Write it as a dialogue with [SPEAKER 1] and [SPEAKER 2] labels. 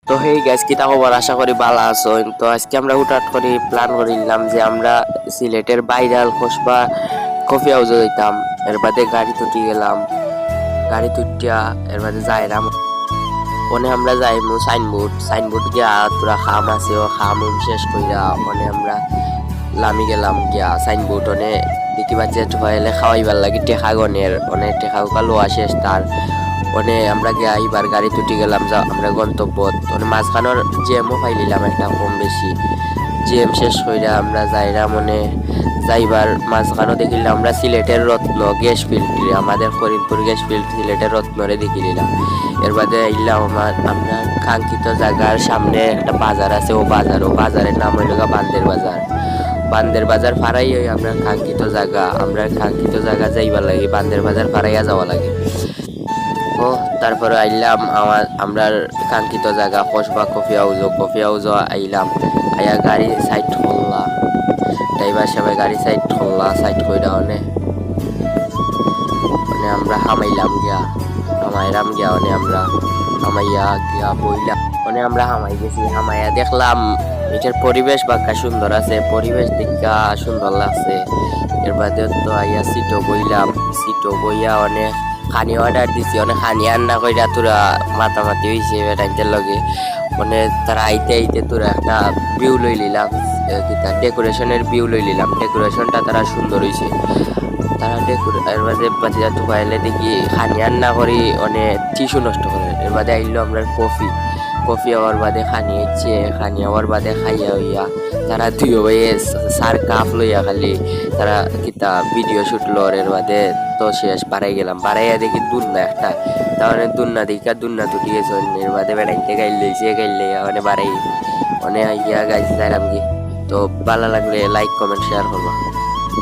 [SPEAKER 1] তো hey guys কিতা খবর, আশা করি ভালো আছো। তো আজকে আমরা হুটহাট করে প্ল্যান করিলাম যে আমরা সিলেটের বাইরাল কসবা কফি হাউসে যাইতাম। এর বাদে গাড়ি তুটি গেলাম, গাড়ি তুটিয়া এর বাদে যাইলাম ওনে আমরা যাইমু সাইনবোর্ড গিয়া তোরা খাম আছে ও খাম শেষ কইরা ওনে আমরা লামি গেলাম গিয়া সাইনবোর্ড ওনে দেখি বাচ্চা হইলে খাওয়াইবার লাগি টেকা গনের অনেক টেকা লোয়া শেষ তার ওনে আমরা গিয়া এইবার গাড়ি তুটি গেলাম যা আমরা গন্তব্য ওনে মাঝখানোর জিএমও পাইলিলাম একটা কম বেশি জিএম শেষ কইরা আমরা যাইরা মনে যাইবার মাঝখানো দেখিলাম আমরা সিলেটের রত্ন গ্যাস ফিল্ড আমাদের করিমপুর গ্যাস ফিল্ড সিলেটের রত্নরে দেখিলাম। এর বাদে আইলাম আমরা কাঙ্ক্ষিত জায়গার সামনে একটা বাজার আছে, ও বাজারের নাম হইল বান্দের বাজার ফারাই হই আমরা কাঙ্ক্ষিত জায়গা যাইবার লাগে বান্দের বাজার ফারাইয়া যাওয়া লাগে। ও তারপরে আইলাম আমরা কাঙ্ক্ষিত জায়গা কসবা কফি হাউস আইলাম। আইয়া গাড়ি সাইড করলাম, ড্রাইভার সবাই গাড়ি সাইড কইরা অনে আমরা হামাইরাম গিয়া আমরা হামাইয়া গিয়া বইলাম আমরা হামাই গেছি। হামাইয়া দেখলাম এটার পরিবেশ বাক্কা সুন্দর আছে, পরিবেশ দেখা সুন্দর লাগছে। এর বাদে তো আইয়া সিটো বইয়া অনেক খানি অর্ডার দিছি, অনেক খানি রান্না কইরা তোরা মাতামাতি হয়েছে বেটাইতে লগে তারা আইতে তোরা একটা ভিউ লই লিলাম, ডেকোরেশনের ভিউ লই লিলাম। ডেকোরেশনটা তারা সুন্দর হয়েছে, তারা এর বাদে বাচ্চা পাইলে দেখি খানি রান্না করি অনেক টিস্যু নষ্ট করে। এর বাদে আইলো আমরা কফি হওয়ার বাদে খানি হওয়ার বাদে খাইয়া হইয়া তারা দুই ভাইয়ে সার কাপ লইয়া খালি তারা কিতা ভিডিও শুট এর বাদে তো শেষ বাড়াইয়া দেখি দুন্না একটা তাহলে দুন্না তুটি গেছে। এর বাদে বেড়াইতে গাইলে মানে বাড়াই আইয়া গাইছে যাইলাম কি। তো ভালো লাগলে লাইক কমেন্ট শেয়ার করবো।